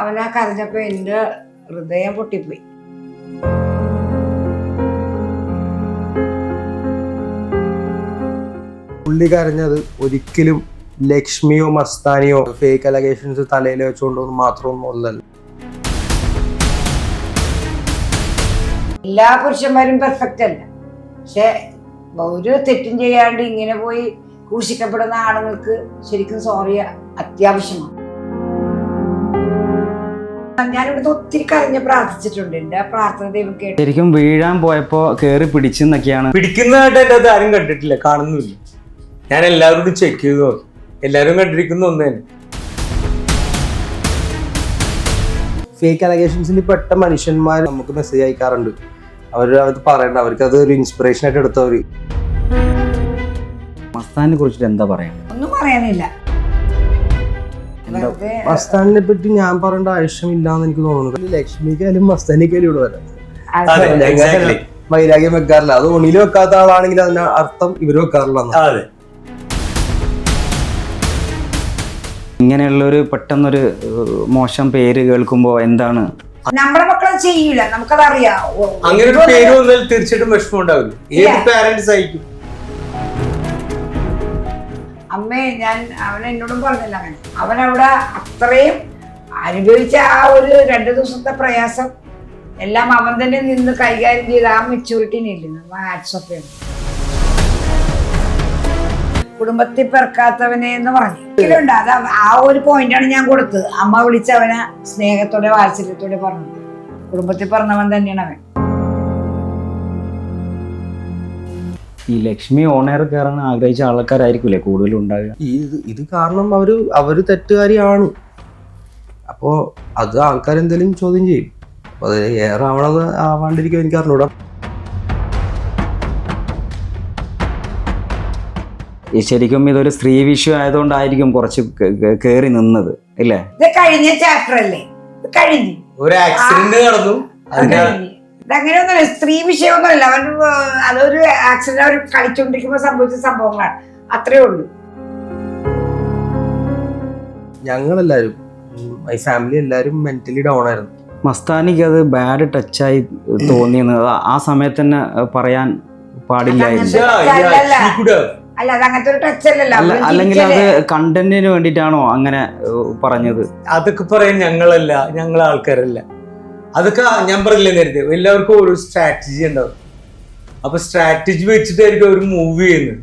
അവനാ കരഞ്ഞപ്പോ എന്റെ ഹൃദയം പൊട്ടിപ്പോയി. പുള്ളി കരഞ്ഞത് ഒരിക്കലും ലക്ഷ്മിയോ മസ്താനിയോ ഫേക്ക് അലഗേഷൻസ് തലയിൽ വെച്ചുകൊണ്ടൊന്നും മാത്രമൊന്നും അല്ലല്ലോ. എല്ലാ പുരുഷന്മാരും പെർഫെക്റ്റ് അല്ല, പക്ഷെ ഒരു തെറ്റും ചെയ്യാണ്ട് ഇങ്ങനെ പോയി ക്രൂശിക്കപ്പെടുന്ന ആളുകൾക്ക് ശരിക്കും സോറി അത്യാവശ്യമാണ്. ഞാനിവിടുത്തെ ഒത്തിരി കരഞ്ഞ് പ്രാർത്ഥിച്ചിട്ടുണ്ട്. എന്റെ പ്രാർത്ഥന ദൈവം കേട്ടു. ശരിക്കും വീഴാൻ പോയപ്പോ കേറി പിടിച്ചെന്നൊക്കെയാണ്. പിടിക്കുന്നതായിട്ട് എൻ്റെ അത് ആരും കണ്ടിട്ടില്ല, കാണുന്നില്ല. ഞാൻ എല്ലാവരോടും ചെക്ക് ചെയ്തു നോക്കി, എല്ലാവരും കണ്ടിരിക്കുന്ന ഒന്ന് തന്നെ. ഫേക്ക് അലഗേഷൻസിൽ പെട്ട മനുഷ്യന്മാർ നമുക്ക് മെസ്സേജ് അയക്കാറുണ്ട്. അത് പറയണ്ട, അവർക്ക് അത് ഒരു ഇൻസ്പിറേഷൻ ആയിട്ട് എടുത്തവര്. മസ്താനെ കുറിച്ചിട്ട് എന്താ പറയാ? ഒന്നും പറയാനില്ല. മസ്താനിനെ പറ്റി ഞാൻ പറയേണ്ട ആവശ്യമില്ലാന്ന് എനിക്ക് തോന്നുന്നു. ലക്ഷ്മിക്കായാലും മസ്താനിക്കായാലും ഇവിടെ വരാം വൈരാഗ്യം വെക്കാറില്ല. അത് ഒണിയിൽ വെക്കാത്ത ആളാണെങ്കിൽ അതിന്റെ അർത്ഥം ഇവര് വെക്കാറില്ല. ഇങ്ങനെയുള്ളൊരു പെട്ടെന്നൊരു മോശം പേര് കേൾക്കുമ്പോ എന്താണ്? നമ്മുടെ മക്കളെ ചെയ്യൂല, നമുക്കതറിയാം. അങ്ങനെ ഒരു പേര് വന്നാൽ തീർച്ചയായിട്ടും വിഷമം ഉണ്ടാവില്ല. ഏത് പാരന്റ്സ് ആയിരിക്കും. അമ്മേ, അവൻ എന്നോടും പറഞ്ഞില്ല അങ്ങനെ. അവനവിടെ അത്രയും അനുഭവിച്ച ആ ഒരു 2 ദിവസത്തെ പ്രയാസം എല്ലാം അവൻ തന്നെ നിന്ന് കൈകാര്യം ചെയ്ത് ആ മെച്യൂരിറ്റിനില്ല. ഹാറ്റ്സ് ഓഫ് ചെയ്യണം. കുടുംബത്തിൽ പിറക്കാത്തവനെ എന്ന് പറഞ്ഞു ഉണ്ട്. അത് ആ ഒരു പോയിന്റാണ് ഞാൻ കൊടുത്തത്. അമ്മ വിളിച്ച് അവനെ സ്നേഹത്തോടെ വാത്സല്യത്തോടെ പറഞ്ഞു, കുടുംബത്തിൽ പറഞ്ഞവൻ തന്നെയാണ് അവൻ. ഈ ലക്ഷ്മി ഓണർ കയറാൻ ആഗ്രഹിച്ച ആൾക്കാരായിരിക്കില്ലേ കൂടുതലും ഉണ്ടാകുക. ഇത് കാരണം അവര് തെറ്റുകാരിയാണ്. അപ്പോ അത് ആൾക്കാരെന്തെങ്കിലും ചോദ്യം ചെയ്യും. അപ്പൊ അത് ഏറെ ആവണത് ആവാണ്ടിരിക്കും എനിക്ക് അറിഞ്ഞൂടാ. ഈ ശരിക്കും ഇതൊരു സ്ത്രീ വിഷയം ആയതുകൊണ്ടായിരിക്കും കുറച്ച് കേറി നിന്നത് അല്ലേ? ഇത് കഴിഞ്ഞ ചാപ്റ്റർ അല്ലേ, ഇത് കഴിഞ്ഞു. ഒരു ആക്സിഡന്റ് നടന്നു. ഇതങ്ങനെയൊന്നുമില്ല, സ്ത്രീ വിഷയമൊന്നുമല്ല. അവൻ അതൊരു ആക്സിഡന്റ് അവർ കളിച്ചോണ്ടിരിക്കുമ്പോ സംഭവിച്ച സംഭവങ്ങളാണ്, അത്രേ ഉള്ളൂ. ഞങ്ങളെല്ലാരും മൈ ഫാമിലി എല്ലാരും മെന്റലി ഡൗൺ ആയിരുന്നു. മസ്താനിക്ക് അത് ബാഡ് ടച്ചായി തോന്നിയെന്ന് ആ സമയത്ത് തന്നെ പറയാൻ പാടില്ലായിരുന്നു. അല്ല, അത് അങ്ങനത്തെ ഒരു ടച്ച് അല്ലല്ലോ. അല്ലെങ്കിൽ അത് കണ്ടന്റിന് വേണ്ടിയിട്ടാണോ അങ്ങനെ പറഞ്ഞത്? അതൊക്കെ പറയാൻ ഞങ്ങൾ ആൾക്കാരല്ല. അതൊക്കെ ഞാൻ പറഞ്ഞില്ലേ നേരത്തെ, എല്ലാവർക്കും ഓരോ സ്ട്രാറ്റജി ഉണ്ടാവും. അപ്പൊ സ്ട്രാറ്റജി വെച്ചിട്ടായിരിക്കും അവർ മൂവ് ചെയ്യുന്നത്.